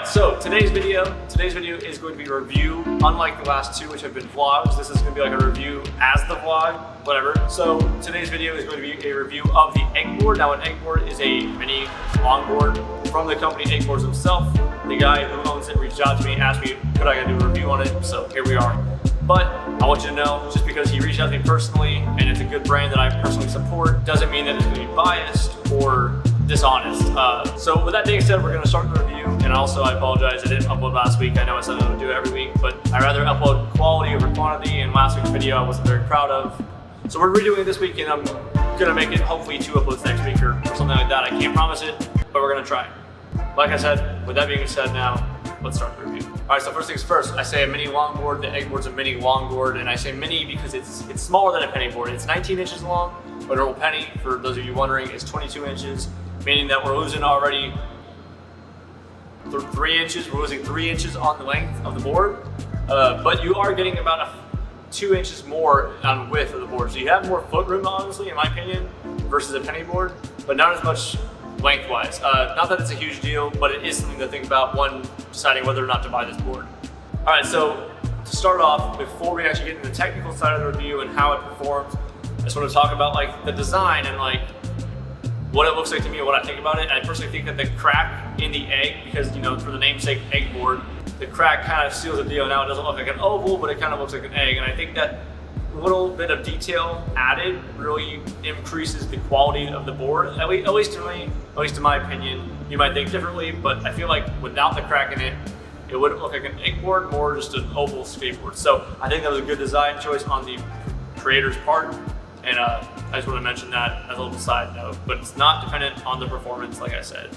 Alright, so today's video is going to be a review. Unlike the last two, which have been vlogs, this is going to be like a review as the vlog, whatever. So today's video is going to be a review of the EGGBOARD. Now an EGGBOARD is a mini longboard from the company EGGBOARDS himself. The guy who owns it reached out to me, asked me could I do a review on it, so here we are. But I want you to know, just because he reached out to me personally and it's a good brand that I personally support, doesn't mean that it's going to be biased or dishonest. So with that being said, we're going to start the review. And also, I apologize, I didn't upload last week. I know I said I would do it every week, but I'd rather upload quality over quantity, and last week's video I wasn't very proud of. So we're redoing it this week, and I'm going to make it hopefully 2 uploads next week or something like that. I can't promise it, but we're going to try. Like I said, with that being said now, let's start the review. All right, so first things first, I say a mini longboard. The EGGBOARD's a mini longboard, and I say mini because it's smaller than a penny board. It's 19 inches long, but a normal penny, for those of you wondering, is 22 inches, meaning that we're losing already 3 inches. We're losing 3 inches on the length of the board, but you are getting about 2 inches more on width of the board. So you have more foot room, honestly, in my opinion, versus a penny board, but not as much lengthwise. Not that it's a huge deal, but it is something to think about when deciding whether or not to buy this board. All right, so to start off, before we actually get into the technical side of the review and how it performs, I just want to talk about like the design and like what it looks like to me and what I think about it. And I personally think that the crack in the egg, because you know, for the namesake EGGBOARD, the crack kind of seals the deal. Now it doesn't look like an oval, but it kind of looks like an egg. And I think that little bit of detail added really increases the quality of the board, at least to me, at least in my opinion. You might think differently, but I feel like without the crack in it, it wouldn't look like an EGGBOARD, more just an oval skateboard. So I think that was a good design choice on the creator's part, and I just want to mention that as a little side note, but it's not dependent on the performance, like I said.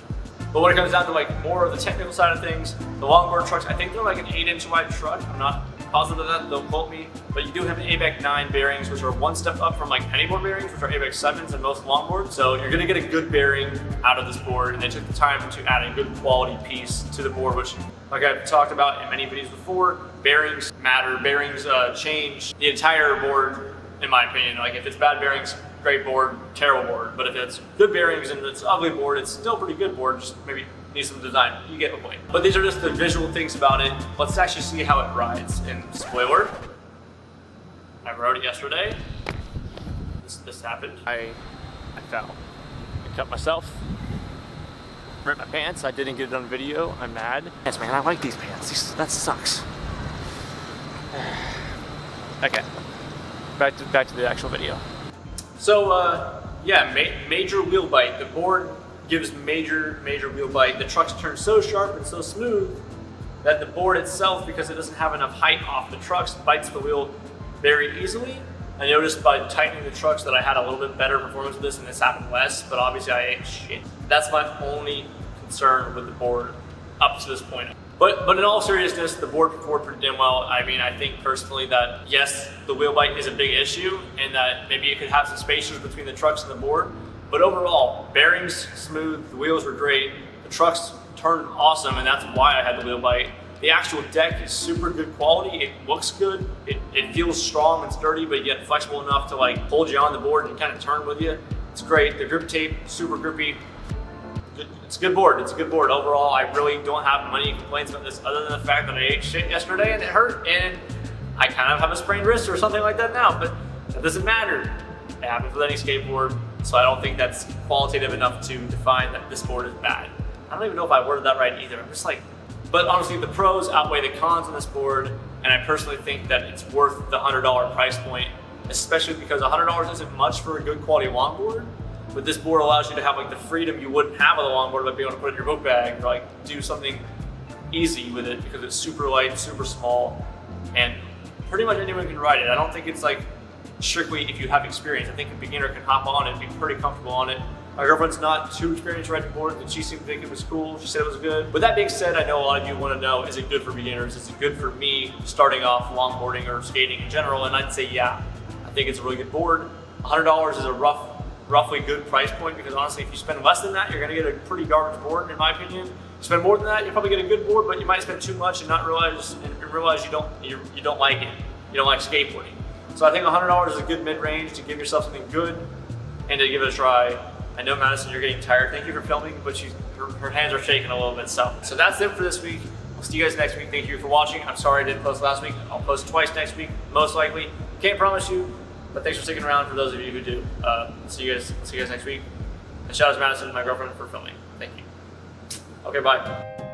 But when it comes down to like more of the technical side of things, the longboard trucks, I think they're like an 8-inch wide truck. I'm not positive of that, don't quote me, but you do have ABEC 9 bearings, which are one step up from like pennyboard bearings, which are ABEC 7s in most longboards. So you're gonna get a good bearing out of this board, and they took the time to add a good quality piece to the board, which, like I've talked about in many videos before, bearings matter. Bearings change the entire board, in my opinion. Like if it's bad bearings, great board, terrible board. But if it's good bearings and it's ugly board, it's still a pretty good board, just maybe needs some design. You get the point. But these are just the visual things about it. Let's actually see how it rides. And spoiler, I rode it yesterday. This happened. I fell. I cut myself. Ripped my pants. I didn't get it on video. I'm mad. Yes, man, I like these pants. That sucks. Okay. Back to the actual video. So yeah, major wheel bite. The board gives major wheel bite. The trucks turn so sharp and so smooth that the board itself, because it doesn't have enough height off the trucks, bites the wheel very easily. I noticed by tightening the trucks that I had a little bit better performance with this, and this happened less, but obviously I ate shit. That's my only concern with the board up to this point. But in all seriousness, the board performed pretty damn well. I mean, I think personally that yes, the wheel bite is a big issue, and that maybe it could have some spacers between the trucks and the board. But overall, bearings smooth, the wheels were great, the trucks turned awesome, and that's why I had the wheel bite. The actual deck is super good quality. It looks good. It feels strong and sturdy, but yet flexible enough to like hold you on the board and kind of turn with you. It's great. The grip tape, super grippy. It's a good board. It's a good board. Overall, I really don't have many complaints about this other than the fact that I ate shit yesterday and it hurt, and I kind of have a sprained wrist or something like that now, but that doesn't matter. It happens with any skateboard, so I don't think that's qualitative enough to define that this board is bad. I don't even know if I worded that right either. I'm just like, but honestly, the pros outweigh the cons on this board, and I personally think that it's worth the $100 price point, especially because $100 isn't much for a good quality longboard. But this board allows you to have like the freedom you wouldn't have with a longboard, like being able to put it in your book bag or like do something easy with it because it's super light, super small, and pretty much anyone can ride it. I don't think it's like strictly if you have experience. I think a beginner can hop on it and be pretty comfortable on it. My girlfriend's not too experienced riding boards, but she seemed to think it was cool. She said it was good. With that being said, I know a lot of you want to know, is it good for beginners? Is it good for me starting off longboarding or skating in general? And I'd say yeah. I think it's a really good board. $100 is a roughly good price point, because honestly, if you spend less than that, you're gonna get a pretty garbage board, in my opinion. You spend more than that, you'll probably get a good board, but you might spend too much and not realize you don't like it. You don't like skateboarding. So I think $100 is a good mid-range to give yourself something good and to give it a try. I know, Madison, you're getting tired. Thank you for filming, but her hands are shaking a little bit. So that's it for this week. I'll see you guys next week. Thank you for watching. I'm sorry I didn't post last week. I'll post twice next week, most likely. Can't promise you, but thanks for sticking around for those of you who do. See you guys next week. And shout out to Madison, my girlfriend, for filming. Thank you. Okay, bye.